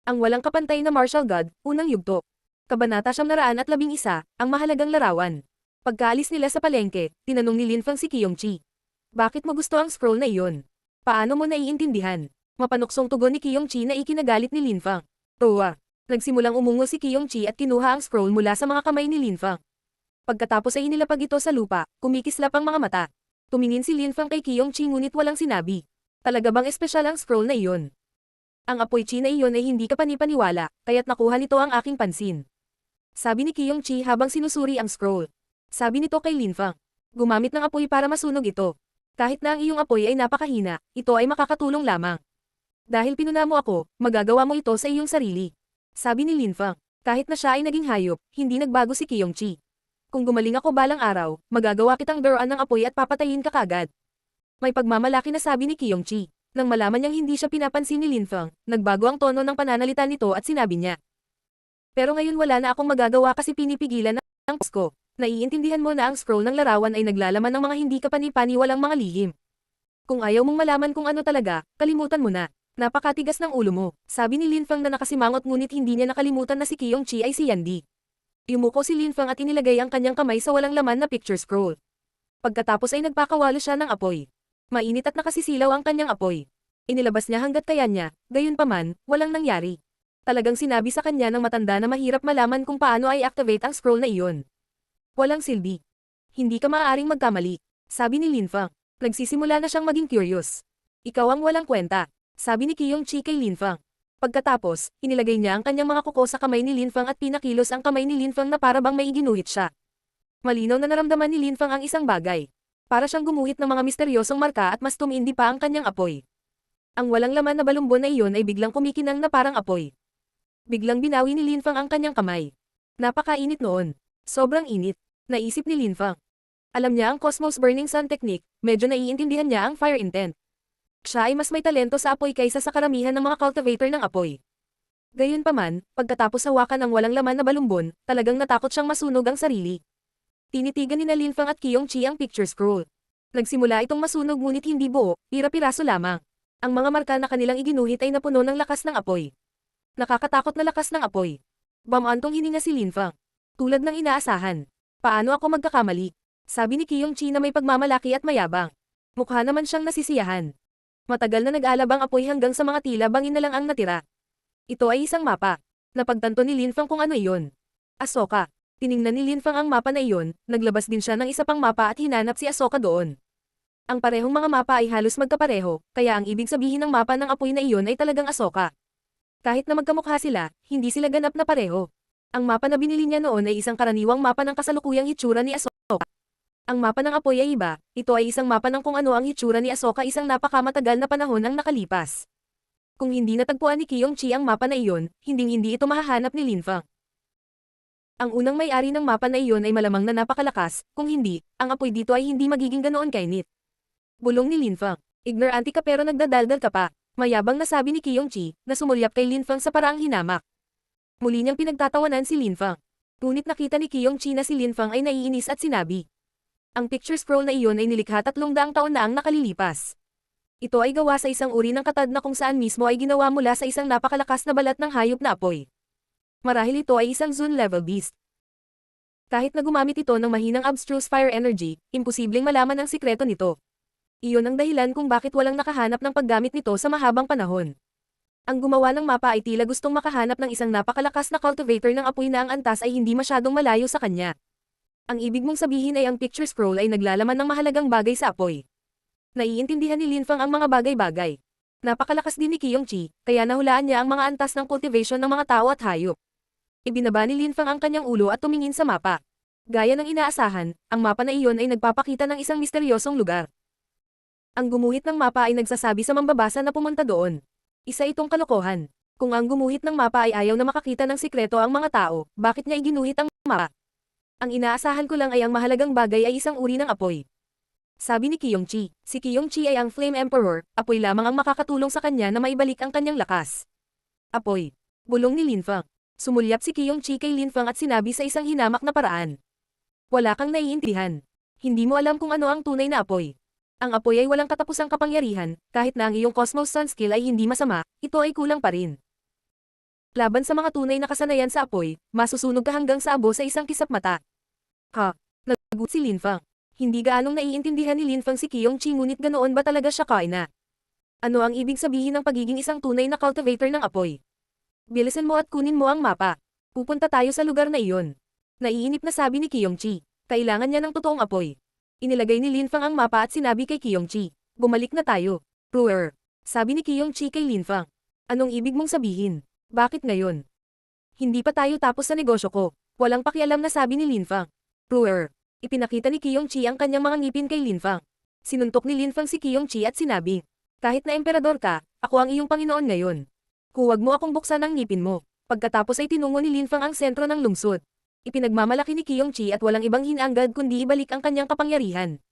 Ang walang kapantay na martial god, unang yugto. Kabanata 911, ang mahalagang larawan. Pagkaalis nila sa palengke, tinanong ni Linfang si Qiyongqi. Bakit mo gusto ang scroll na iyon? Paano mo naiintindihan? Mapanuksong tugon ni Qiyongqi na ikinagalit ni Linfang. Towa. Nagsimulang umungo si Qiyongqi at kinuha ang scroll mula sa mga kamay ni Linfang. Pagkatapos ay inilapag ito sa lupa, kumikislap ang mga mata. Tumingin si Linfang kay Qiyongqi ngunit walang sinabi. Talaga bang espesyal ang scroll na iyon? Ang apoy chi na iyon ay hindi kapanipaniwala, kaya't nakuha nito ang aking pansin. Sabi ni Qiyongqi habang sinusuri ang scroll. Sabi nito kay Linfang. Gumamit ng apoy para masunog ito. Kahit na ang iyong apoy ay napakahina, ito ay makakatulong lamang. Dahil pinuna mo ako, magagawa mo ito sa iyong sarili. Sabi ni Linfang. Kahit na siya ay naging hayop, hindi nagbago si Qiyongqi. Kung gumaling ako balang araw, magagawa kitang daruan ng apoy at papatayin ka kagad. May pagmamalaki na sabi ni Qiyongqi. Nang malaman niyang hindi siya pinapansin ni Linfang, nagbago ang tono ng pananalita nito at sinabi niya. Pero ngayon wala na akong magagawa kasi pinipigilan ang boss ko. Naiintindihan mo na ang scroll ng larawan ay naglalaman ng mga hindi kapani-paniwalang mga lihim. Kung ayaw mong malaman kung ano talaga, kalimutan mo na. Napakatigas ng ulo mo, sabi ni Linfang na nakasimangot ngunit hindi niya nakalimutan na si Qiyongqi ay si Yandi. Yumuko si Linfang at inilagay ang kanyang kamay sa walang laman na picture scroll. Pagkatapos ay nagpakawalo siya ng apoy. Mainit at nakasisilaw ang kanyang apoy. Inilabas niya hanggat kaya niya, gayunpaman, walang nangyari. Talagang sinabi sa kanya ng matanda na mahirap malaman kung paano ay activate ang scroll na iyon. Walang silbi. Hindi ka maaaring magkamali, sabi ni Linfang. Nagsisimula na siyang maging curious. Ikaw ang walang kwenta, sabi ni Qiyongqi kay Linfang. Pagkatapos, inilagay niya ang kanyang mga kuko sa kamay ni Linfang at pinakilos ang kamay ni Linfang na para bang may iginuhit siya. Malinaw na naramdaman ni Linfang ang isang bagay. Para siyang gumuhit ng mga misteryosong marka at mas tumindi pa ang kanyang apoy. Ang walang laman na balumbon na iyon ay biglang kumikinang na parang apoy. Biglang binawi ni Linfang ang kanyang kamay. Napakainit noon. Sobrang init. Naisip ni Linfang. Alam niya ang Cosmos Burning Sun Technique, medyo naiintindihan niya ang fire intent. Siya ay mas may talento sa apoy kaysa sa karamihan ng mga cultivator ng apoy. Gayunpaman, pagkatapos hawakan ang walang laman na balumbon, talagang natakot siyang masunog ang sarili. Tinitigan ni Linfang at Qiyongqi ang picture scroll. Nagsimula itong masunog ngunit hindi buo, pira-piraso lamang. Ang mga marka na kanilang iginuhit ay napuno ng lakas ng apoy. Nakakatakot na lakas ng apoy. Bamantong hininga si Linfang. Tulad ng inaasahan. Paano ako magkakamali? Sabi ni Qiyongqi na may pagmamalaki at mayabang. Mukha naman siyang nasisiyahan. Matagal na nag-alab ang apoy hanggang sa mga tila bangin na lang ang natira. Ito ay isang mapa. Napagtanto ni Linfang kung ano iyon. Ahsoka. Tiningnan ni Linfang ang mapa na iyon, naglabas din siya ng isa pang mapa at hinanap si Ahsoka doon. Ang parehong mga mapa ay halos magkapareho, kaya ang ibig sabihin ng mapa ng apoy na iyon ay talagang Ahsoka. Kahit na magkamukha sila, hindi sila ganap na pareho. Ang mapa na binili niya noon ay isang karaniwang mapa ng kasalukuyang hitsura ni Ahsoka. Ang mapa ng apoy ay iba, ito ay isang mapa ng kung ano ang hitsura ni Ahsoka isang napakamatagal na panahon ang nakalipas. Kung hindi natagpuan ni Qiyongqi ang mapa na iyon, hindi ito mahahanap ni Linfang. Ang unang may-ari ng mapa na iyon ay malamang na napakalakas, kung hindi, ang apoy dito ay hindi magiging ganoon kainit. Bulong ni Linfang. Ignorante ka pero nagdadaldal ka pa. Mayabang na sabi ni Qiyongqi, na sumulyap kay Linfang sa paraang hinamak. Muli niyang pinagtatawanan si Linfang. Ngunit nakita ni Qiyongqi na si Linfang ay naiinis at sinabi. Ang picture scroll na iyon ay nilikha 300 taon na ang nakalilipas. Ito ay gawa sa isang uri ng katad na kung saan mismo ay ginawa mula sa isang napakalakas na balat ng hayop na apoy. Marahil ito ay isang Zun-level beast. Kahit na gumamit ito ng mahinang abstruse fire energy, imposibleng malaman ang sikreto nito. Iyon ang dahilan kung bakit walang nakahanap ng paggamit nito sa mahabang panahon. Ang gumawa ng mapa ay tila gustong makahanap ng isang napakalakas na cultivator ng apoy na ang antas ay hindi masyadong malayo sa kanya. Ang ibig mong sabihin ay ang picture scroll ay naglalaman ng mahalagang bagay sa apoy. Naiintindihan ni Linfang ang mga bagay-bagay. Napakalakas din ni Qiyongqi, kaya nahulaan niya ang mga antas ng cultivation ng mga tao at hayop. Ibinaba ni Linfang ang kanyang ulo at tumingin sa mapa. Gaya ng inaasahan, ang mapa na iyon ay nagpapakita ng isang misteryosong lugar. Ang gumuhit ng mapa ay nagsasabi sa mambabasa na pumunta doon. Isa itong kalokohan. Kung ang gumuhit ng mapa ay ayaw na makakita ng sikreto ang mga tao, bakit niya iginuhit ang mapa? Ang inaasahan ko lang ay ang mahalagang bagay ay isang uri ng apoy. Sabi ni Qiyongqi, si Qiyongqi ay ang Flame Emperor, apoy lamang ang makakatulong sa kanya na maibalik ang kanyang lakas. Apoy. Bulong ni Linfang. Sumulyap si Qiyongqi kay Linfang at sinabi sa isang hinamak na paraan. Wala kang naiintindihan. Hindi mo alam kung ano ang tunay na apoy. Ang apoy ay walang katapusang kapangyarihan, kahit na ang iyong Cosmos Sun skill ay hindi masama, ito ay kulang pa rin. Laban sa mga tunay na kasanayan sa apoy, masusunog ka hanggang sa abo sa isang kisap mata. Ha? Nagulat si Linfang. Hindi gaanong naiintindihan ni Linfang si Qiyongqi ngunit ganoon ba talaga siya kaina? Ano ang ibig sabihin ng pagiging isang tunay na cultivator ng apoy? Bilisan mo at kunin mo ang mapa. Pupunta tayo sa lugar na iyon. Naiinip na sabi ni Qiyongqi. Kailangan niya ng totoong apoy. Inilagay ni Linfang ang mapa at sinabi kay Qiyongqi. Bumalik na tayo. Brewer. Sabi ni Qiyongqi kay Linfang. Anong ibig mong sabihin? Bakit ngayon? Hindi pa tayo tapos sa negosyo ko. Walang pakialam na sabi ni Linfang. Brewer. Ipinakita ni Qiyongqi ang kanyang mga ngipin kay Linfang. Sinuntok ni Linfang si Qiyongqi at sinabi. Kahit na emperador ka, ako ang iyong Panginoon ngayon. Huwag mo akong buksan ang ngipin mo. Pagkatapos ay tinungo ni Linfang ang sentro ng lungsod. Ipinagmamalaki ni Qiyongqi at walang ibang hinanggad kundi ibalik ang kanyang kapangyarihan.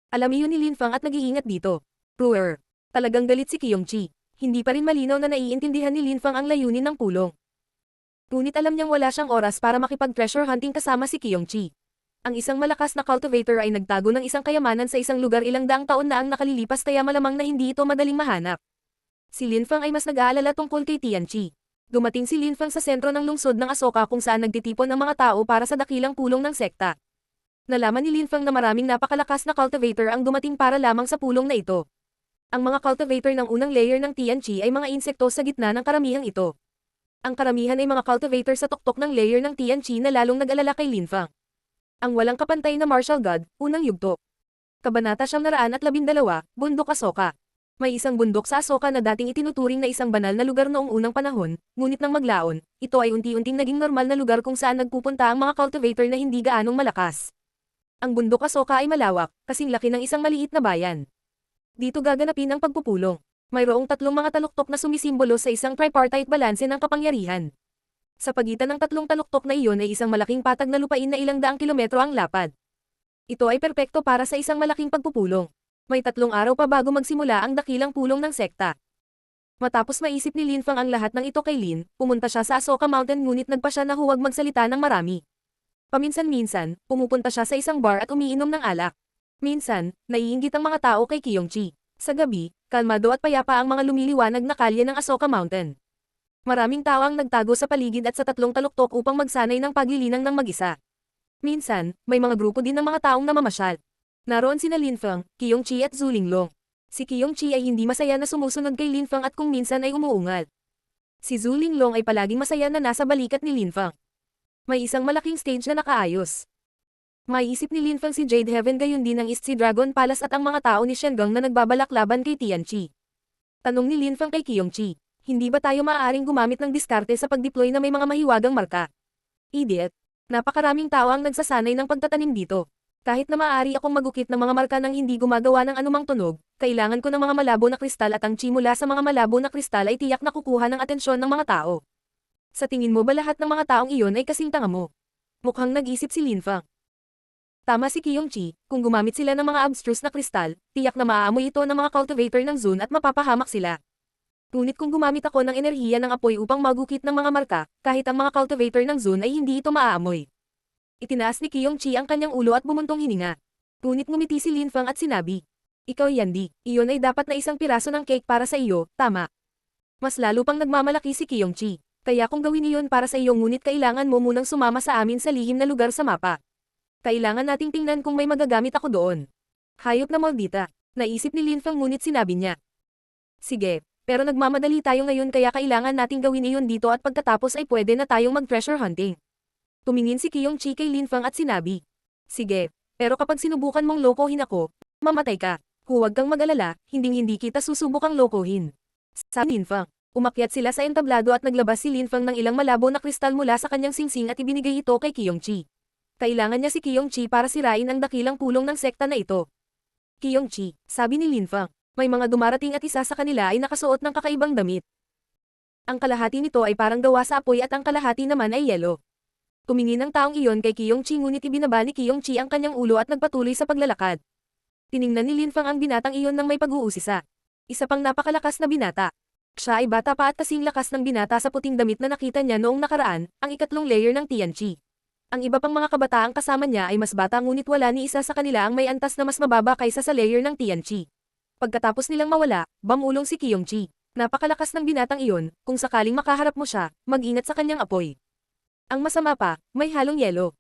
Alam iyon ni Linfang at nag-iingat dito. Brewer. Talagang galit si Qiyongqi. Hindi pa rin malinaw na naiintindihan ni Linfang ang layunin ng pulong. Ngunit alam niyang wala siyang oras para makipag-treasure hunting kasama si Qiyongqi. Ang isang malakas na cultivator ay nagtago ng isang kayamanan sa isang lugar ilang daang taon na ang nakalilipas kaya malamang na hindi ito madaling mahanap. Si Linfang ay mas nag-aalala tungkol kay Tianqi. Dumating si Linfang sa sentro ng lungsod ng Asoka kung saan nagtitipon ang mga tao para sa dakilang pulong ng sekta. Nalaman ni Linfang na maraming napakalakas na cultivator ang dumating para lamang sa pulong na ito. Ang mga cultivator ng unang layer ng Tianqi ay mga insekto sa gitna ng karamihang ito. Ang karamihan ay mga cultivator sa tuktok ng layer ng Tianqi na lalong nag-alala kay Linfang. Ang walang kapantay na martial god, unang yugto. Kabanata 912, Bundok Asoka. May isang bundok sa Asoka na dating itinuturing na isang banal na lugar noong unang panahon, ngunit nang maglaon, ito ay unti-unting naging normal na lugar kung saan nagpupunta ang mga cultivator na hindi gaanong malakas. Ang bundok Asoka ay malawak, kasing laki ng isang maliit na bayan. Dito gaganapin ang pagpupulong. Mayroong tatlong mga taluktok na sumisimbolo sa isang tripartite balanse ng kapangyarihan. Sa pagitan ng tatlong taluktok na iyon ay isang malaking patag na lupain na ilang daang kilometro ang lapad. Ito ay perpekto para sa isang malaking pagpupulong. May 3 araw pa bago magsimula ang dakilang pulong ng sekta. Matapos maisip ni Linfang ang lahat ng ito kay Lin, pumunta siya sa Asoka Mountain ngunit nagpa siya na huwag magsalita ng marami. Paminsan-minsan, pumupunta siya sa isang bar at umiinom ng alak. Minsan, naiinggit ang mga tao kay Qiyongqi. Sa gabi, kalmado at payapa ang mga lumiliwanag na kalye ng Asoka Mountain. Maraming tao ang nagtago sa paligid at sa tatlong taluktok upang magsanay ng paglilinang ng mag-isa. Minsan, may mga grupo din ng mga taong namamasyal. Naroon sina Linfang, Qiyongqi at Zhu Linglong. Si Qiyongqi ay hindi masaya na sumusunod kay Linfang at kung minsan ay umuungal. Si Zhu Linglong ay palaging masaya na nasa balikat ni Linfang. May isang malaking stage na nakaayos. Maiisip ni Linfang si Jade Heaven gayon din ang East Sea Dragon Palace at ang mga tao ni Shengang na nagbabalak laban kay Tianqi. Tanong ni Linfang kay Qiyongqi, hindi ba tayo maaaring gumamit ng diskarte sa pag-deploy na may mga mahiwagang marka? Idiot. Napakaraming tao ang nagsasanay ng pagtatanim dito. Kahit na maaari akong magukit ng mga marka nang hindi gumagawa ng anumang tunog, kailangan ko ng mga malabo na kristal at ang chi mula sa mga malabo na kristal ay tiyak na kukuha ng atensyon ng mga tao. Sa tingin mo ba lahat ng mga taong iyon ay kasing tanga mo? Mukhang nag-isip si Linfang. Tama si Qiyongqi, kung gumamit sila ng mga abstruse na kristal, tiyak na maaamoy ito ng mga cultivator ng Zun at mapapahamak sila. Ngunit kung gumamit ako ng enerhiya ng apoy upang magukit ng mga marka, kahit ang mga cultivator ng Zun ay hindi ito maaamoy. Itinaas ni Qiyongqi ang kanyang ulo at bumuntong hininga. Ngunit ngumiti si Linfang at sinabi, ikaw Yandi, iyon ay dapat na isang piraso ng cake para sa iyo, tama. Mas lalo pang nagmamalaki si Qiyongqi. Kaya kung gawin iyon para sa iyo ngunit kailangan mo munang sumama sa amin sa lihim na lugar sa mapa. Kailangan nating tingnan kung may magagamit ako doon. Hayop na maldita, naisip ni Linfang ngunit sinabi niya. Sige, pero nagmamadali tayo ngayon kaya kailangan nating gawin iyon dito at pagkatapos ay pwede na tayong mag-treasure hunting. Tumingin si Qiyongqi kay Linfang at sinabi. Sige, pero kapag sinubukan mong lokohin ako, mamatay ka. Huwag kang mag-alala, hinding-hindi kita susubukang lokohin. Sabi Linfang. Umakyat sila sa entablado at naglabas si Linfang ng ilang malabo na kristal mula sa kanyang singsing at ibinigay ito kay Qiyongqi. Kailangan niya si Qiyongqi para sirain ang dakilang pulong ng sekta na ito. Qiyongqi, sabi ni Linfang, may mga dumarating at isa sa kanila ay nakasuot ng kakaibang damit. Ang kalahati nito ay parang gawa sa apoy at ang kalahati naman ay yelo. Tumingin ang taong iyon kay Qiyongqi ngunit ibinaba ni Qiyongqi ang kanyang ulo at nagpatuloy sa paglalakad. Tiningnan ni Linfang ang binatang iyon nang may pag-uusisa. Isa pang napakalakas na binata. Siya ay bata pa at kasing lakas ng binata sa puting damit na nakita niya noong nakaraan, ang ikatlong layer ng Tianqi. Ang iba pang mga kabataang kasama niya ay mas bata ngunit wala ni isa sa kanila ang may antas na mas mababa kaysa sa layer ng Tianqi. Pagkatapos nilang mawala, bamulong si Qiyongqi. Napakalakas ng binatang iyon, kung sakaling makaharap mo siya, mag-ingat sa kanyang apoy. Ang masama pa, may halong yelo.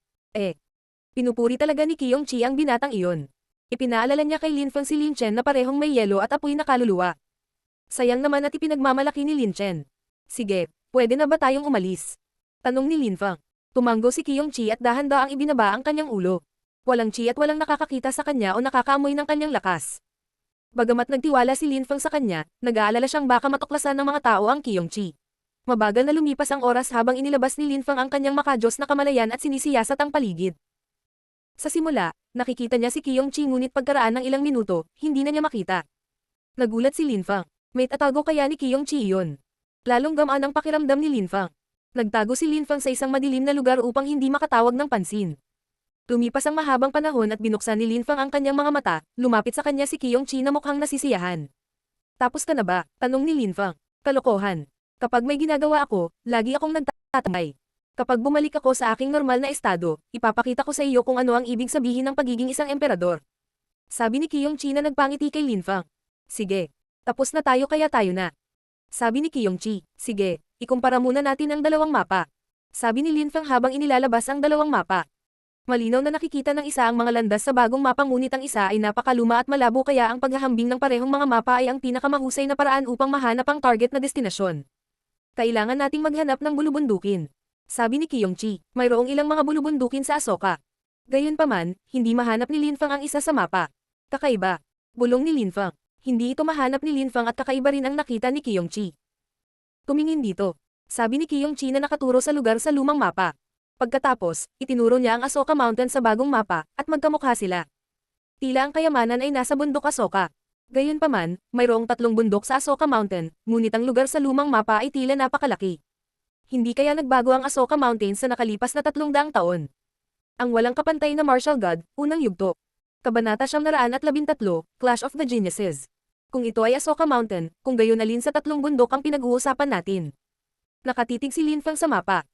Pinupuri talaga ni Qiyong Chi ang binatang iyon. Ipinaalala niya kay Lin Feng si Lin Chen na parehong may yelo at apoy na kaluluwa. Sayang naman at ipinagmamalaki ni Lin Chen. Sige, pwede na ba tayong umalis? Tanong ni Lin Feng. Tumanggo si Qiyong Chi at dahan-daang ibinaba ang kanyang ulo. Walang chi at walang nakakakita sa kanya o nakakaamoy ng kanyang lakas. Bagamat nagtiwala si Lin Feng sa kanya, nag-aalala siyang baka matuklasan ng mga tao ang Qiyong Chi. Mabagal na lumipas ang oras habang inilabas ni Lin Feng ang kanyang makajos na kamalayan at sinisiyasat ang paligid. Sa simula, nakikita niya si Qiyong Chi ngunit pagkaraan ng ilang minuto, hindi na niya makita. Nagulat si Lin Feng. May tatago kaya ni Qiyong Chi iyon? Lalong gamaan ang pakiramdam ni Lin Feng. Nagtago si Lin Feng sa isang madilim na lugar upang hindi makatawag ng pansin. Lumipas ang mahabang panahon at binuksan ni Lin Feng ang kanyang mga mata, lumapit sa kanya si Qiyong Chi na mukhang nasisiyahan. Tapos ka na ba? Tanong ni Lin Feng. Kalokohan. Kapag may ginagawa ako, lagi akong nagtatambay. Kapag bumalik ako sa aking normal na estado, ipapakita ko sa iyo kung ano ang ibig sabihin ng pagiging isang emperador. Sabi ni Qiyong Chi na nagpangiti kay Lin Feng. Sige. Tapos na tayo kaya tayo na. Sabi ni Qiyong Chi. Sige, ikumpara muna natin ang dalawang mapa. Sabi ni Lin Feng habang inilalabas ang dalawang mapa. Malinaw na nakikita ng isa ang mga landas sa bagong mapa ngunit ang isa ay napakaluma at malabo kaya ang paghahambing ng parehong mga mapa ay ang pinakamahusay na paraan upang mahanap ang target na destinasyon. Kailangan nating maghanap ng bulubundukin. Sabi ni Qiyong Chi, mayroong ilang mga bulubundukin sa Ahsoka. Gayunpaman, hindi mahanap ni Lin Feng ang isa sa mapa. Kakaiba. Bulong ni Lin Feng. Hindi ito mahanap ni Lin Feng at kakaiba rin ang nakita ni Qiyong Chi. Tumingin dito. Sabi ni Qiyong Chi na nakaturo sa lugar sa lumang mapa. Pagkatapos, itinuro niya ang Ahsoka Mountain sa bagong mapa, at magkamukha sila. Tila ang kayamanan ay nasa bundok Ahsoka. Gayunpaman, mayroong 3 bundok sa Ahsoka Mountain, ngunit ang lugar sa lumang mapa ay tila napakalaki. Hindi kaya nagbago ang Ahsoka Mountain sa nakalipas na 300 taon. Ang walang kapantay na martial god, unang yugto. Kabanata 913, Clash of the Geniuses. Kung ito ay Ahsoka Mountain, kung gayon alin sa 3 bundok ang pinag-uusapan natin. Nakatitig si Lin Feng sa mapa.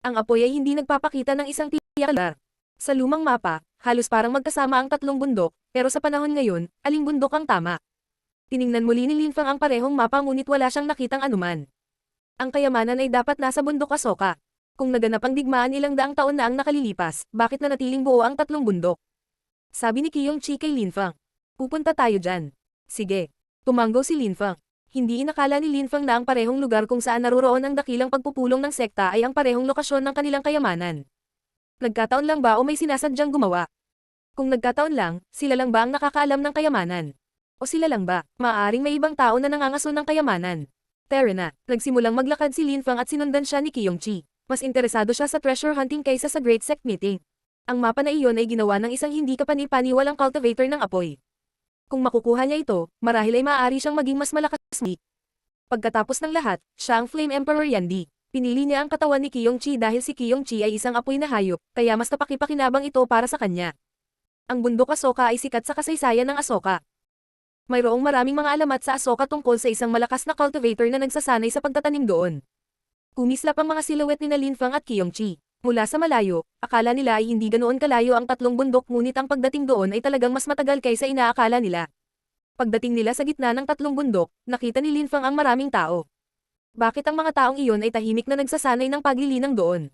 Ang apoy ay hindi nagpapakita ng isang tiyak. Sa lumang mapa, halos parang magkasama ang 3 bundok, pero sa panahon ngayon, aling bundok ang tama? Tiningnan muli ni Lin Feng ang parehong mapa ngunit wala siyang nakitang anuman. Ang kayamanan ay dapat nasa bundok Ahsoka. Kung naganap ang digmaan ilang daang taon na ang nakalilipas, bakit nanatiling buo ang 3 bundok? Sabi ni Qiyong Chi kay Lin Feng. Pupunta tayo dyan. Sige. Tumanggo si Lin Feng. Hindi inakala ni Lin Feng na ang parehong lugar kung saan naroroon ang dakilang pagpupulong ng sekta ay ang parehong lokasyon ng kanilang kayamanan. Nagkataon lang ba o may sinasadyang gumawa? Kung nagkataon lang, sila lang ba ang nakakaalam ng kayamanan? O sila lang ba, maaaring may ibang tao na nangangaso ng kayamanan? Tara na, nagsimulang maglakad si Lin Feng at sinundan siya ni Qiyong Chi. Mas interesado siya sa treasure hunting kaysa sa Great Sect Meeting. Ang mapa na iyon ay ginawa ng isang hindi kapani-paniwalang cultivator ng apoy. Kung makukuha niya ito, marahil ay maaari siyang maging mas malakas. Pagkatapos ng lahat, siya ang Flame Emperor Yandy. Pinili niya ang katawan ni Qiyong Chi dahil si Qiyong Chi ay isang apoy na hayop, kaya mas napakipakinabang ito para sa kanya. Ang bundok Ahsoka ay sikat sa kasaysayan ng Ahsoka. Mayroong maraming mga alamat sa Ahsoka tungkol sa isang malakas na cultivator na nagsasanay sa pagtatanim doon. Kumislap ang mga silhouette ni Lin Feng at Qiyong Chi. Mula sa malayo, akala nila ay hindi ganoon kalayo ang 3 bundok ngunit ang pagdating doon ay talagang mas matagal kaysa inaakala nila. Pagdating nila sa gitna ng 3 bundok, nakita ni Lin Feng ang maraming tao. Bakit ang mga taong iyon ay tahimik na nagsasanay ng paglilinang doon?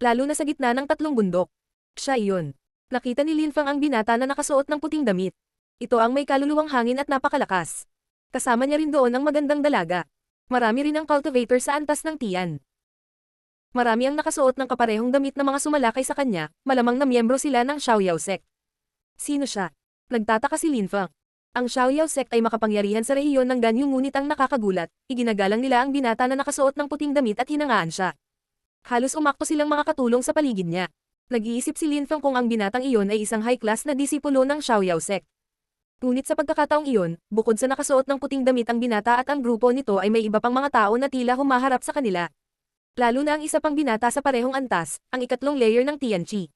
Lalo na sa gitna ng 3 bundok. Siya iyon. Nakita ni Lin Feng ang binata na nakasuot ng puting damit. Ito ang may kaluluwang hangin at napakalakas. Kasama niya rin doon ang magandang dalaga. Marami rin ang cultivator sa antas ng tiyan. Marami ang nakasuot ng kaparehong damit na mga sumalakay sa kanya, malamang na miyembro sila ng Xiaoyao Sect. Sino siya? Nagtataka si Lin Feng. Ang Xiaoyao Sect ay makapangyarihan sa rehiyon ng Ganyu ngunit ang nakakagulat, iginagalang nila ang binata na nakasuot ng puting damit at hinangaan siya. Halos umakto silang mga katulong sa paligid niya. Nag-iisip si Lin Feng kung ang binatang iyon ay isang high-class na disipulo ng Xiaoyao Sect. Ngunit sa pagkakataong iyon, bukod sa nakasuot ng puting damit ang binata at ang grupo nito ay may iba pang mga tao na tila humaharap sa kanila. Lalo na ang isa pang binata sa parehong antas, ang 2 layer ng Tianqi.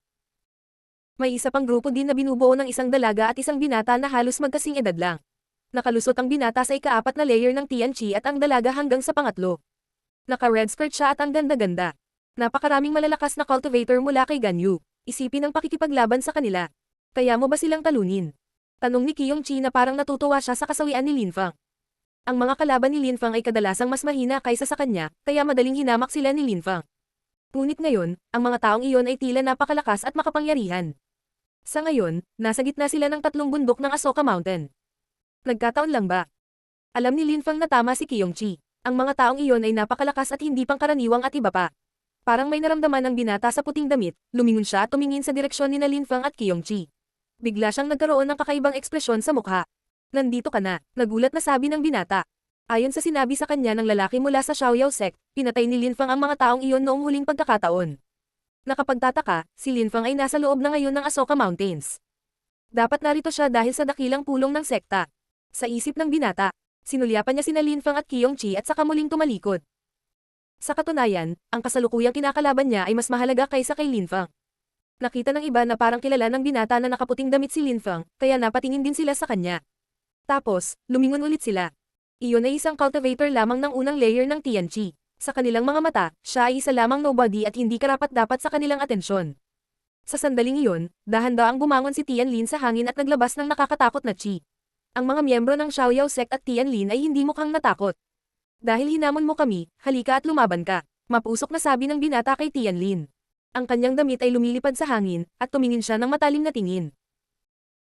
May isa pang grupo din na binubuo ng isang dalaga at isang binata na halos magkasing edad lang. Nakalusot ang binata sa 4 na layer ng Tianqi at ang dalaga hanggang sa pangatlo. Naka-red skirt siya at ang ganda-ganda. Napakaraming malalakas na cultivator mula kay Ganyu. Isipin ang pakikipaglaban sa kanila. Kaya mo ba silang talunin? Tanong ni Qiyong Chi na parang natutuwa siya sa kasawian ni Lin Feng. Ang mga kalaban ni Lin Fang ay kadalasang mas mahina kaysa sa kanya, kaya madaling hinamak sila ni Lin Fang. Ngunit ngayon, ang mga taong iyon ay tila napakalakas at makapangyarihan. Sa ngayon, nasa gitna sila ng tatlong bundok ng Asoka Mountain. Nagkataon lang ba? Alam ni Lin Fang na tama si Kyung-chi. Ang mga taong iyon ay napakalakas at hindi pangkaraniwang at iba pa. Parang may naramdaman ang binata sa puting damit, lumingon siya at tumingin sa direksyon ni Lin Fang at Kyung-chi. Bigla siyang nagkaroon ng kakaibang ekspresyon sa mukha. Nandito ka na, nagulat na sabi ng binata. Ayon sa sinabi sa kanya ng lalaki mula sa Xiaoyao sect, pinatay ni Lin Fang ang mga taong iyon noong huling pagkakataon. Nakapagtataka, si Lin Fang ay nasa loob na ngayon ng Asoka Mountains. Dapat narito siya dahil sa dakilang pulong ng sekta. Sa isip ng binata, sinulyapan niya sina Lin Fang at Kyung-chi at saka muling tumalikod. Sa katunayan, ang kasalukuyang kinakalaban niya ay mas mahalaga kaysa kay Lin Fang. Nakita ng iba na parang kilala ng binata na nakaputing damit si Lin Fang, kaya napatingin din sila sa kanya. Tapos, lumingon ulit sila. Iyon ay isang cultivator lamang ng unang layer ng Tianqi. Sa kanilang mga mata, siya ay isa lamang nobody at hindi karapat-dapat sa kanilang atensyon. Sa sandaling iyon, dahan-daang bumangon si Tianlin sa hangin at naglabas ng nakakatakot na chi. Ang mga miyembro ng Xiaoyao sect at Tianlin ay hindi mukhang natakot. Dahil hinamon mo kami, halika at lumaban ka, mapusok na sabi ng binata kay Tianlin. Ang kanyang damit ay lumilipad sa hangin, at tumingin siya ng matalim na tingin.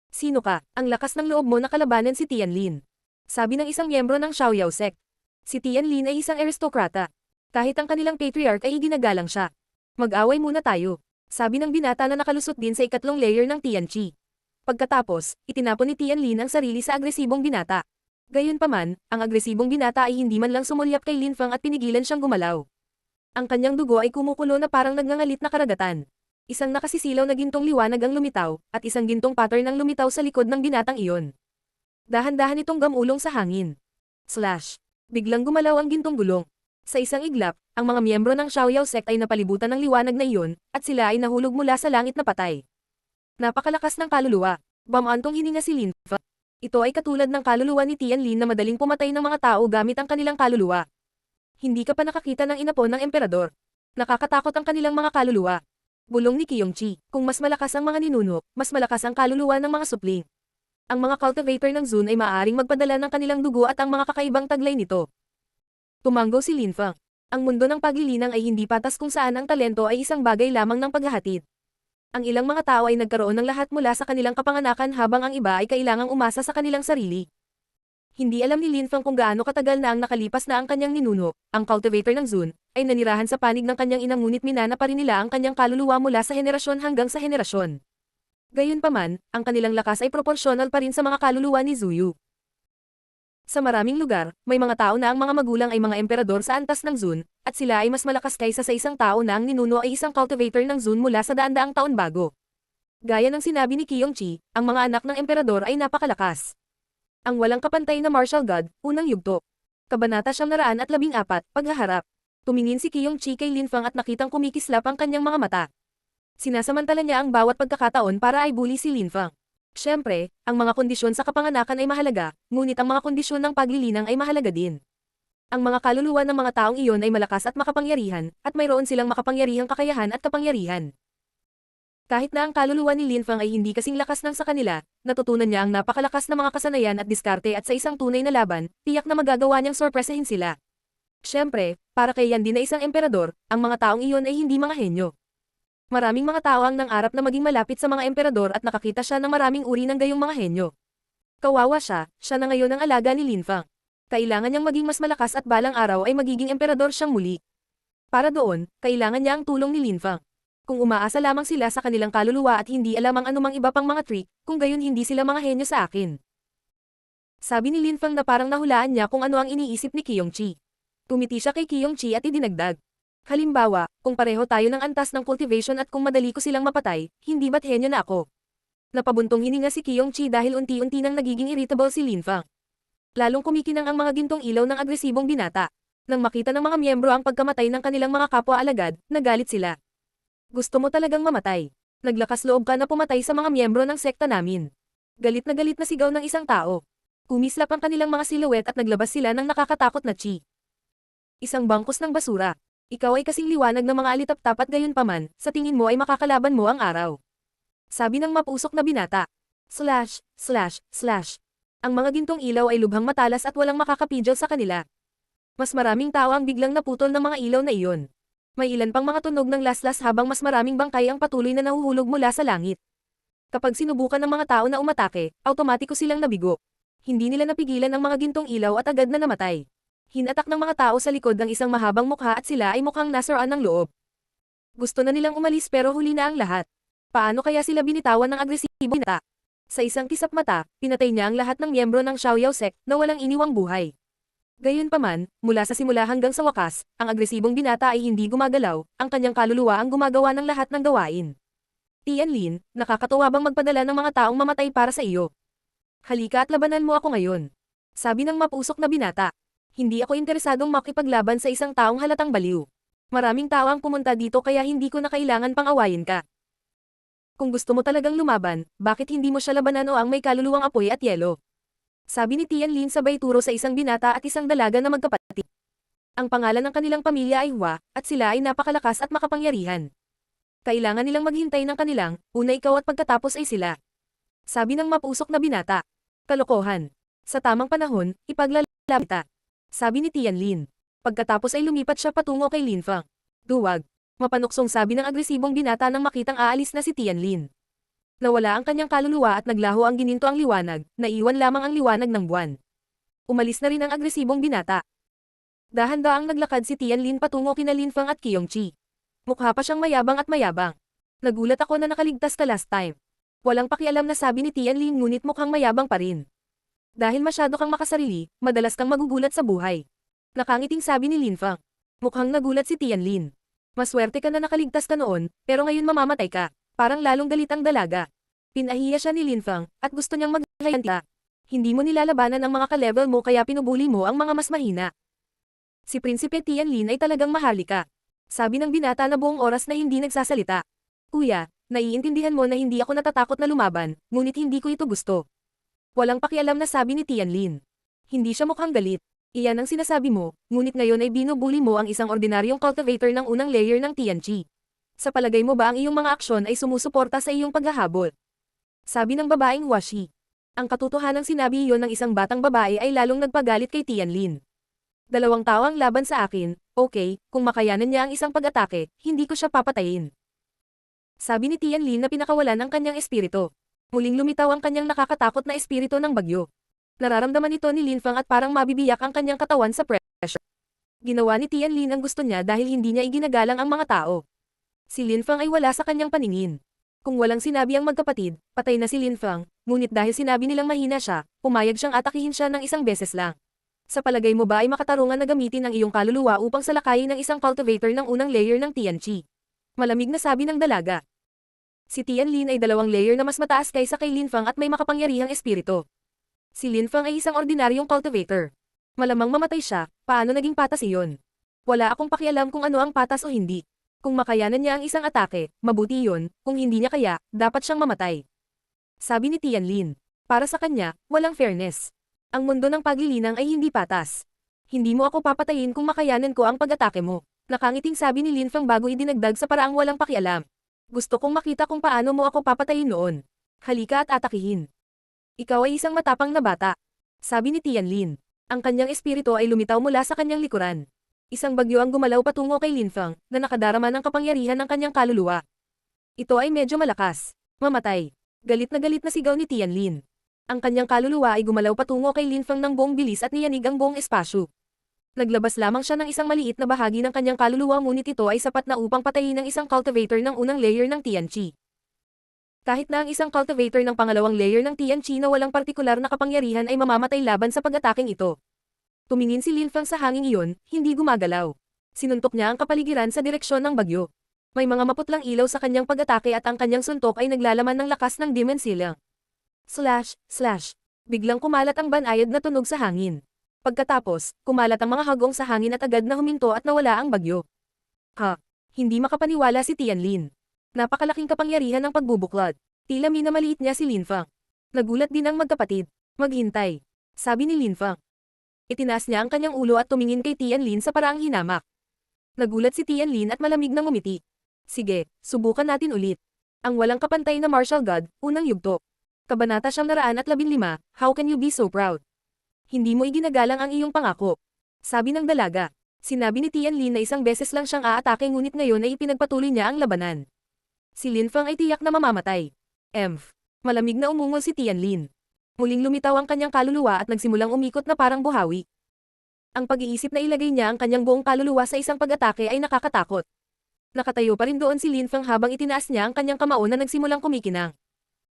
Sino ka? Ang lakas ng loob mo na kalabanan si Tianlin. Sabi ng isang miyembro ng Xiaoyao sect. Si Tianlin ay isang aristokrata. Kahit ang kanilang patriarch ay ginagalang siya. Mag-away muna tayo. Sabi ng binata na nakalusot din sa ikatlong layer ng Tianqi. Pagkatapos, itinapon ni Tianlin ang sarili sa agresibong binata. Gayunpaman, ang agresibong binata ay hindi man lang sumulyap kay Lin Fang at pinigilan siyang gumalaw. Ang kanyang dugo ay kumukulo na parang nagngangalit na karagatan. Isang nakasisilaw na gintong liwanag ang lumitaw, at isang gintong pattern ang lumitaw sa likod ng binatang iyon. Dahan-dahan itong gamulong sa hangin. Slash! Biglang gumalaw ang gintong gulong. Sa isang iglap, ang mga miyembro ng Xiaoyao sect ay napalibutan ng liwanag na iyon, at sila ay nahulog mula sa langit na patay. Napakalakas ng kaluluwa. Bamantong hininga si Lin Fang. Ito ay katulad ng kaluluwa ni Tianlin na madaling pumatay ng mga tao gamit ang kanilang kaluluwa. Hindi ka pa nakakita ng inapon ng emperador. Nakakatakot ang kanilang mga kaluluwa. Bulong ni Kyung-chi, kung mas malakas ang mga ninuno, mas malakas ang kaluluwa ng mga supling. Ang mga cultivator ng Zun ay maaaring magpadala ng kanilang dugo at ang mga kakaibang taglay nito. Tumanggo si Lin Fang. Ang mundo ng paglilinang ay hindi patas kung saan ang talento ay isang bagay lamang ng paghahatid. Ang ilang mga tao ay nagkaroon ng lahat mula sa kanilang kapanganakan habang ang iba ay kailangang umasa sa kanilang sarili. Hindi alam ni Lin Fang kung gaano katagal na ang nakalipas na ang kanyang ninuno, ang cultivator ng Zun, ay nanirahan sa panig ng kanyang ina ngunit minana pa rin nila ang kanyang kaluluwa mula sa henerasyon hanggang sa henerasyon. Gayunpaman, ang kanilang lakas ay proporsyonal pa rin sa mga kaluluwa ni Zuyu. Sa maraming lugar, may mga tao na ang mga magulang ay mga emperador sa antas ng Zun, at sila ay mas malakas kaysa sa isang tao na ang ninuno ay isang cultivator ng Zun mula sa daan-daang taon bago. Gaya ng sinabi ni Kyung-chi, ang mga anak ng emperador ay napakalakas. Ang walang kapantay na martial god, unang yugto. Kabanata 914, paghaharap. Tumingin si Kyung-chi kay Lin Fang at nakitang kumikislap ang kanyang mga mata. Sinasamantala niya ang bawat pagkakataon para ay bully si Lin Fang. Siyempre, ang mga kondisyon sa kapanganakan ay mahalaga, ngunit ang mga kondisyon ng paglilinang ay mahalaga din. Ang mga kaluluwa ng mga taong iyon ay malakas at makapangyarihan, at mayroon silang makapangyarihang kakayahan at kapangyarihan. Kahit na ang kaluluwa ni Lin Fang ay hindi kasing lakas ng sa kanila, natutunan niya ang napakalakas na mga kasanayan at diskarte at sa isang tunay na laban, tiyak na magagawa niyang sorpresahin sila. Siyempre, para kay Yan din na isang emperador, ang mga taong iyon ay hindi mga henyo. Maraming mga tao ang nangarap na maging malapit sa mga emperador at nakakita siya ng maraming uri ng gayong mga henyo. Kawawa siya na ngayon ang alaga ni Lin Fang. Kailangan niyang maging mas malakas at balang araw ay magiging emperador siyang muli. Para doon, kailangan niya ang tulong ni Lin Fang. Kung umaasa lamang sila sa kanilang kaluluwa at hindi alam ang anumang iba pang mga trick, kung gayon hindi sila mga henyo sa akin. Sabi ni Lin Fang na parang nahulaan niya kung ano ang iniisip ni Kyung-chi. Tumiti siya kay Kyung-chi at idinagdag. Halimbawa, kung pareho tayo ng antas ng cultivation at kung madali ko silang mapatay, hindi ba't henyo na ako? Napabuntong hininga si Kyung-chi dahil unti-unti nang nagiging irritable si Lin Fang. Lalong kumikinang ang mga gintong ilaw ng agresibong binata. Nang makita ng mga miyembro ang pagkamatay ng kanilang mga kapwa-alagad, nagalit sila. Gusto mo talagang mamatay. Naglakas loob ka na pumatay sa mga miyembro ng sekta namin. Galit na sigaw ng isang tao. Kumislap ang kanilang mga siluet at naglabas sila ng nakakatakot na chi. Isang bangkos ng basura. Ikaw ay kasing liwanag ng mga alitap-tap at gayunpaman, sa tingin mo ay makakalaban mo ang araw. Sabi ng mapusok na binata. Slash, slash, slash. Ang mga gintong ilaw ay lubhang matalas at walang makakapigil sa kanila. Mas maraming tao ang biglang naputol ng mga ilaw na iyon. May ilan pang mga tunog ng laslas habang mas maraming bangkay ang patuloy na nahuhulog mula sa langit. Kapag sinubukan ng mga tao na umatake, automatiko silang nabigo. Hindi nila napigilan ang mga gintong ilaw at agad na namatay. Hinatak ng mga tao sa likod ng isang mahabang mukha at sila ay mukhang nasiraan ng loob. Gusto na nilang umalis pero huli na ang lahat. Paano kaya sila binitawan ng agresibong binata? Sa isang kisap mata, pinatay niya ang lahat ng miyembro ng Xiaoyao sect na walang iniwang buhay. Gayunpaman, mula sa simula hanggang sa wakas, ang agresibong binata ay hindi gumagalaw, ang kanyang kaluluwa ang gumagawa ng lahat ng gawain. Tianlin, nakakatuwa bang magpadala ng mga taong mamatay para sa iyo? Halika at labanan mo ako ngayon. Sabi ng mapusok na binata. Hindi ako interesadong makipaglaban sa isang taong halatang baliw. Maraming tao ang pumunta dito kaya hindi ko na kailangan pang awayin ka. Kung gusto mo talagang lumaban, bakit hindi mo siya labanan o ang may kaluluwang apoy at yelo? Sabi ni Tianlin sabay turo sa isang binata at isang dalaga na magkapatid. Ang pangalan ng kanilang pamilya ay Hua, at sila ay napakalakas at makapangyarihan. Kailangan nilang maghintay ng kanilang, una ikaw at pagkatapos ay sila. Sabi ng mapusok na binata. Kalokohan. Sa tamang panahon, ipaglalaba kita. Sabi ni Tianlin. Pagkatapos ay lumipat siya patungo kay Linfang. Duwag. Mapanuksong sabi ng agresibong binata nang makitang aalis na si Tianlin. Nawala ang kanyang kaluluwa at naglaho ang gininto ang liwanag, naiwan lamang ang liwanag ng buwan. Umalis na rin ang agresibong binata. Dahan-daang naglakad si Tianlin patungo kina Linfang at Qiyongqi. Mukha pa siyang mayabang at mayabang. Nagulat ako na nakaligtas ka last time. Walang pakialam na sabi ni Tianlin ngunit mukhang mayabang pa rin. Dahil masyado kang makasarili, madalas kang magugulat sa buhay. Nakangiting sabi ni Linfang. Mukhang nagulat si Tianlin. Maswerte ka na nakaligtas ka noon, pero ngayon mamamatay ka. Parang lalong galit ang dalaga. Pinahiya siya ni Linfang, at gusto niyang magkayanta. Hindi mo nilalabanan ang mga ka-level mo kaya pinubuli mo ang mga mas mahina. Si Prinsipe Tianlin ay talagang maharlika. Sabi ng binata na buong oras na hindi nagsasalita. Kuya, naiintindihan mo na hindi ako natatakot na lumaban, ngunit hindi ko ito gusto. Walang pakialam na sabi ni Tianlin. Hindi siya mukhang galit. Iyan ang sinasabi mo, ngunit ngayon ay binubuli mo ang isang ordinaryong cultivator ng unang layer ng Tianqi. Sa palagay mo ba ang iyong mga aksyon ay sumusuporta sa iyong paghahabol? Sabi ng babaeng Washi. Ang katotohanang sinabi iyon ng isang batang babae ay lalong nagpagalit kay Tianlin. Dalawang tao ang laban sa akin, okay, kung makayanan niya ang isang pag-atake, hindi ko siya papatayin. Sabi ni Tianlin na pinakawalan ang kanyang espiritu. Muling lumitaw ang kanyang nakakatakot na espiritu ng bagyo. Nararamdaman ito ni Linfang at parang mabibiyak ang kanyang katawan sa pressure. Ginawa ni Tianlin ang gusto niya dahil hindi niya iginagalang ang mga tao. Si Linfang ay wala sa kanyang paningin. Kung walang sinabi ang magkapatid, patay na si Linfang, ngunit dahil sinabi nilang mahina siya, pumayag siyang atakihin siya ng isang beses lang. Sa palagay mo ba ay makatarungan na gamitin ang iyong kaluluwa upang salakayin ng isang cultivator ng unang layer ng Tianqi? Malamig na sabi ng dalaga. Si Tianlin ay 2 layer na mas mataas kaysa kay Linfang at may makapangyarihang espiritu. Si Linfang ay isang ordinaryong cultivator. Malamang mamatay siya, paano naging patas iyon? Wala akong pakialam kung ano ang patas o hindi. Kung makayanan niya ang isang atake, mabuti iyon, kung hindi niya kaya, dapat siyang mamatay. Sabi ni Tianlin. Para sa kanya, walang fairness. Ang mundo ng paglilinang ay hindi patas. Hindi mo ako papatayin kung makayanan ko ang pag-atake mo. Nakangiting sabi ni Linfang bago idinagdag sa paraang walang pakialam. Gusto kong makita kung paano mo ako papatayin noon. Halika at atakihin. Ikaw ay isang matapang na bata. Sabi ni Tianlin. Ang kanyang espiritu ay lumitaw mula sa kanyang likuran. Isang bagyo ang gumalaw patungo kay Linfang, na nakadarama ng kapangyarihan ng kanyang kaluluwa. Ito ay medyo malakas. Mamatay. Galit na sigaw ni Tianlin. Ang kanyang kaluluwa ay gumalaw patungo kay Linfang ng buong bilis at niyanig ang buong espasyo. Naglabas lamang siya ng isang maliit na bahagi ng kanyang kaluluwa ngunit ito ay sapat na upang patayin ng isang cultivator ng unang layer ng Tianqi. Kahit na ang isang cultivator ng pangalawang layer ng Tianqi na walang partikular na kapangyarihan ay mamamatay laban sa pag-ataking ito. Tumingin si Linfang sa hangin iyon, hindi gumagalaw. Sinuntok niya ang kapaligiran sa direksyon ng bagyo. May mga maputlang ilaw sa kanyang pag-atake at ang kanyang suntok ay naglalaman ng lakas ng dimensilang. Slash, slash. Biglang kumalat ang banayad na tunog sa hangin. Pagkatapos, kumalat ang mga hagong sa hangin at agad na huminto at nawala ang bagyo. Hindi makapaniwala si Tianlin. Napakalaking kapangyarihan ng pagbubuklod. Tila minamaliit niya si Linfang. Nagulat din ang magkapatid. Maghintay. Sabi ni Linfang. Itinaas niya ang kanyang ulo at tumingin kay Tianlin sa paraang hinamak. Nagulat si Tianlin at malamig na ngumiti. Sige, subukan natin ulit. Ang walang kapantay na martial god, unang yugto. Kabanata 915, How can you be so proud? Hindi mo iginagalang ang iyong pangako. Sabi ng dalaga. Sinabi ni Tianlin na isang beses lang siyang aatake ngunit ngayon ay ipinagpatuloy niya ang labanan. Si Linfang ay tiyak na mamamatay. Malamig na umungol si Tianlin. Muling lumitaw ang kanyang kaluluwa at nagsimulang umikot na parang buhawi. Ang pag-iisip na ilagay niya ang kanyang buong kaluluwa sa isang pag-atake ay nakakatakot. Nakatayo pa rin doon si Linfang habang itinaas niya ang kanyang kamao na nagsimulang kumikinang.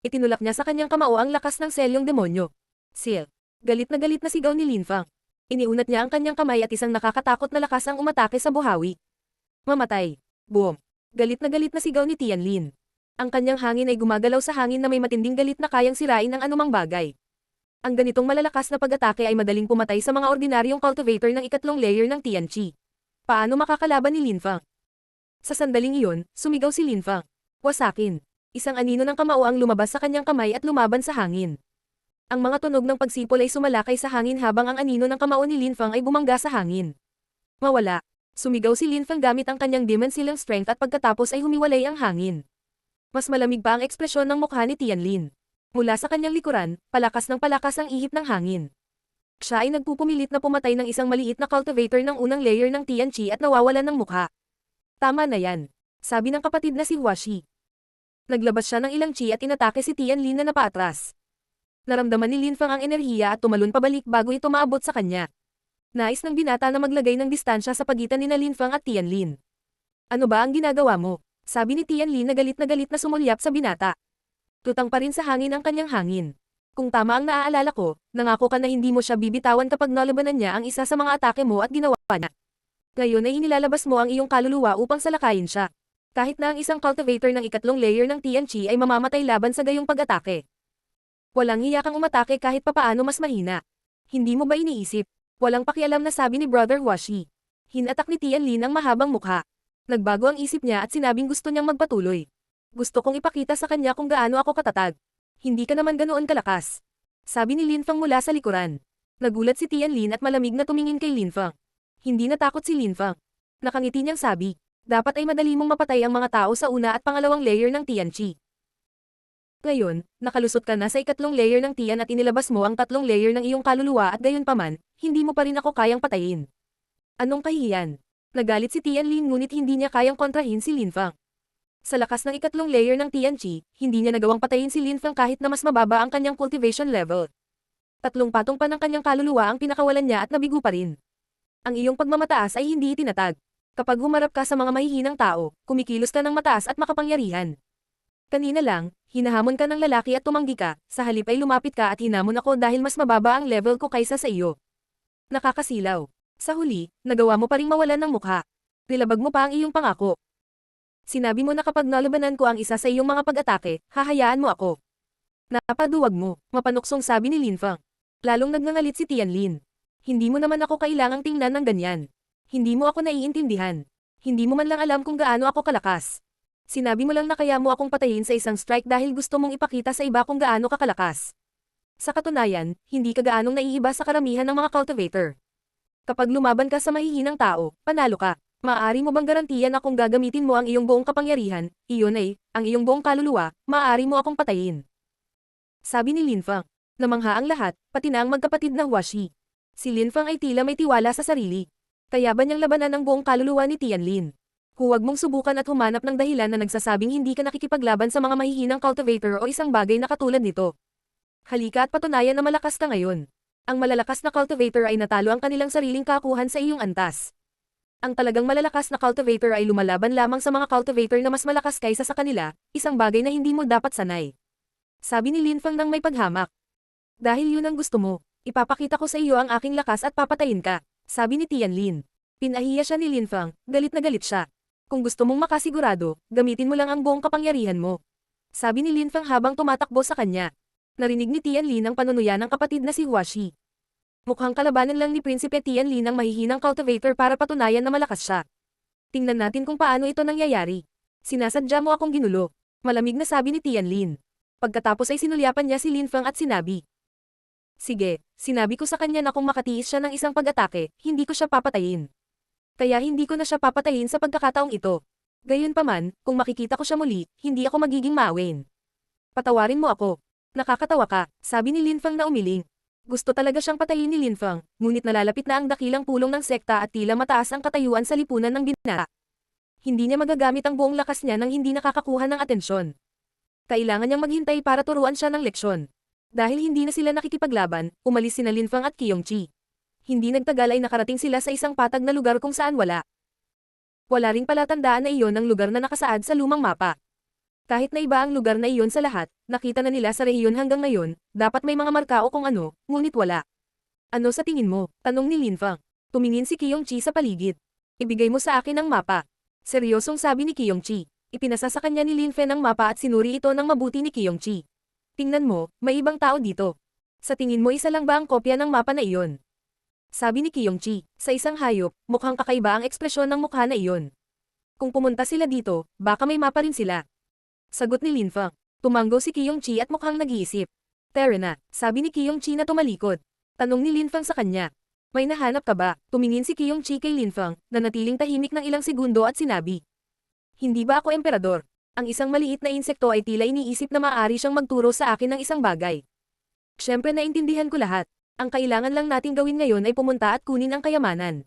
Itinulak niya sa kanyang kamao ang lakas ng selyong demonyo. Seal. Galit na sigaw ni Linfang. Iniunat niya ang kanyang kamay at isang nakakatakot na lakas ang umatake sa buhawi. Mamatay. Boom. Galit na sigaw ni Tianlin. Ang kanyang hangin ay gumagalaw sa hangin na may matinding galit na kayang sirain ang anumang bagay. Ang ganitong malalakas na pag-atake ay madaling pumatay sa mga ordinaryong cultivator ng ikatlong layer ng Tianqi. Paano makakalaban ni Linfang? Sa sandaling iyon, sumigaw si Linfang. Wasakin. Isang anino ng kamao ang lumabas sa kanyang kamay at lumaban sa hangin. Ang mga tunog ng pagsipol ay sumalakay sa hangin habang ang anino ng kamao ni Linfang ay bumangga sa hangin. Mawala. Sumigaw si Linfang gamit ang kanyang demon silang strength at pagkatapos ay humiwalay ang hangin. Mas malamig pa ang ekspresyon ng mukha ni Tianlin. Mula sa kanyang likuran, palakas ang ihip ng hangin. Siya ay nagpupumilit na pumatay ng isang maliit na cultivator ng unang layer ng Tianqi at nawawalan ng mukha. Tama na yan. Sabi ng kapatid na si Huashi. Naglabas siya ng ilang chi at inatake si Tianlin na napaatras. Naramdaman ni Linfang ang enerhiya at tumalon pabalik bago ito maabot sa kanya. Nais ng binata na maglagay ng distansya sa pagitan ni Linfang at Tianlin. Ano ba ang ginagawa mo? Sabi ni Tianlin na galit na sumulyap sa binata. Tutang pa rin sa hangin ang kanyang hangin. Kung tama ang naaalala ko, nangako ka na hindi mo siya bibitawan kapag nalabanan niya ang isa sa mga atake mo at ginawa niya. Ngayon ay inilalabas mo ang iyong kaluluwa upang salakayin siya. Kahit na ang isang cultivator ng ikatlong layer ng Tianqi ay mamamatay laban sa gayong pag-atake. Walang hiya kang umatake kahit papaano mas mahina. Hindi mo ba iniisip? Walang pakialam na sabi ni Brother Huashi. Hinatak ni Tianlin ang mahabang mukha. Nagbago ang isip niya at sinabing gusto niyang magpatuloy. Gusto kong ipakita sa kanya kung gaano ako katatag. Hindi ka naman ganoon kalakas. Sabi ni Linfang mula sa likuran. Nagulat si Tianlin at malamig na tumingin kay Linfang. Hindi natakot si Linfang. Nakangiti niyang sabi. Dapat ay madali mong mapatay ang mga tao sa una at pangalawang layer ng Tianqi. Ngayon, nakalusot ka na sa ikatlong layer ng Tian at inilabas mo ang tatlong layer ng iyong kaluluwa at gayunpaman, hindi mo pa rin ako kayang patayin. Anong kahihiyan? Nagalit si Tianlin ngunit hindi niya kayang kontrahin si Linfang. Sa lakas ng ikatlong layer ng Tianqi, hindi niya nagawang patayin si Linfang kahit na mas mababa ang kanyang cultivation level. Tatlong patong pa ng kanyang kaluluwa ang pinakawalan niya at nabigo pa rin. Ang iyong pagmamataas ay hindi itinatag. Kapag humarap ka sa mga mahihinang tao, kumikilos ka ng mataas at makapangyarihan. Kanina lang, hinahamon ka ng lalaki at tumanggi ka, sa halip ay lumapit ka at hinamon ako dahil mas mababa ang level ko kaysa sa iyo. Nakakasilaw. Sa huli, nagawa mo pa ring mawalan ng mukha. Nilabag mo pa ang iyong pangako. Sinabi mo na kapag nalabanan ko ang isa sa iyong mga pag-atake, hahayaan mo ako. Napaduwag mo, mapanuksong sabi ni Linfang. Lalong nagngangalit si Tianlin. Hindi mo naman ako kailangang tingnan ng ganyan. Hindi mo ako naiintindihan. Hindi mo man lang alam kung gaano ako kalakas. Sinabi mo lang na kaya mo akong patayin sa isang strike dahil gusto mong ipakita sa iba kung gaano ka kalakas. Sa katunayan, hindi ka gaanong naiiba sa karamihan ng mga cultivator. Kapag lumaban ka sa mahihinang tao, panalo ka. Maaari mo bang garantiya na kung gagamitin mo ang iyong buong kapangyarihan, iyon ay, ang iyong buong kaluluwa, maaari mo akong patayin. Sabi ni Linfang. Namangha ang lahat, pati na ang magkapatid na Huashi. Si Linfang ay tila may tiwala sa sarili. Kaya ba niyang labanan ang buong kaluluwa ni Tianlin? Huwag mong subukan at humanap ng dahilan na nagsasabing hindi ka nakikipaglaban sa mga mahihinang cultivator o isang bagay na katulad nito. Halika at patunayan na malakas ka ngayon. Ang malalakas na cultivator ay natalo ang kanilang sariling kakuhan sa iyong antas. Ang talagang malalakas na cultivator ay lumalaban lamang sa mga cultivator na mas malakas kaysa sa kanila, isang bagay na hindi mo dapat sanay. Sabi ni Linfang nang may paghamak. Dahil yun ang gusto mo, ipapakita ko sa iyo ang aking lakas at papatayin ka. Sabi ni Tianlin. Pinahiya siya ni Linfang, galit na galit siya. Kung gusto mong makasigurado, gamitin mo lang ang buong kapangyarihan mo. Sabi ni Linfang habang tumatakbo sa kanya. Narinig ni Tianlin ang panunuya ng kapatid na si Huashi. Mukhang kalabanan lang ni Prinsipe Tianlin ang mahihinang cultivator para patunayan na malakas siya. Tingnan natin kung paano ito nangyayari. Sinasadya mo akong ginulo. Malamig na sabi ni Tianlin. Pagkatapos ay sinulyapan niya si Linfang at sinabi. Sige, sinabi ko sa kanya na kung makatiis siya ng isang pag-atake, hindi ko siya papatayin. Kaya hindi ko na siya papatayin sa pagkakataong ito. Gayunpaman, kung makikita ko siya muli, hindi ako magiging maawin. Patawarin mo ako. Nakakatawa ka, sabi ni Linfang na umiling. Gusto talaga siyang patayin ni Linfang, ngunit nalalapit na ang dakilang pulong ng sekta at tila mataas ang katayuan sa lipunan ng binata. Hindi niya magagamit ang buong lakas niya nang hindi nakakakuha ng atensyon. Kailangan niyang maghintay para turuan siya ng leksyon. Dahil hindi na sila nakikipaglaban, umalis sina Linfang at Kyongchi. Hindi nagtagal ay nakarating sila sa isang patag na lugar kung saan wala. Wala ring palatandaan na iyon ang lugar na nakasaad sa lumang mapa. Kahit na iba ang lugar na iyon sa lahat, nakita na nila sa rehiyon hanggang ngayon, dapat may mga marka o kung ano, ngunit wala. Ano sa tingin mo? Tanong ni Linfang. Tumingin si Kyongchi sa paligid. Ibigay mo sa akin ang mapa. Seryosong sabi ni Kyongchi. Ipinasa sa kanya ni Linfen ang mapa at sinuri ito ng mabuti ni Kyongchi. Tingnan mo, may ibang tao dito. Sa tingin mo isa lang ba ang kopya ng mapa na iyon? Sabi ni Kyongchi, sa isang hayop, mukhang kakaiba ang ekspresyon ng mukha na iyon. Kung pumunta sila dito, baka may mapa rin sila. Sagot ni Linfang. Tumanggo si Kyongchi at mukhang nag-iisip. Tara na, sabi ni Kyongchi na tumalikod. Tanong ni Linfang sa kanya. May nahanap ka ba? Tumingin si Kyongchi kay Linfang, na natiling tahimik ng ilang segundo at sinabi. Hindi ba ako emperador? Ang isang maliit na insekto ay tila iniisip na maaari siyang magturo sa akin ng isang bagay. Siyempre naintindihan ko lahat. Ang kailangan lang nating gawin ngayon ay pumunta at kunin ang kayamanan.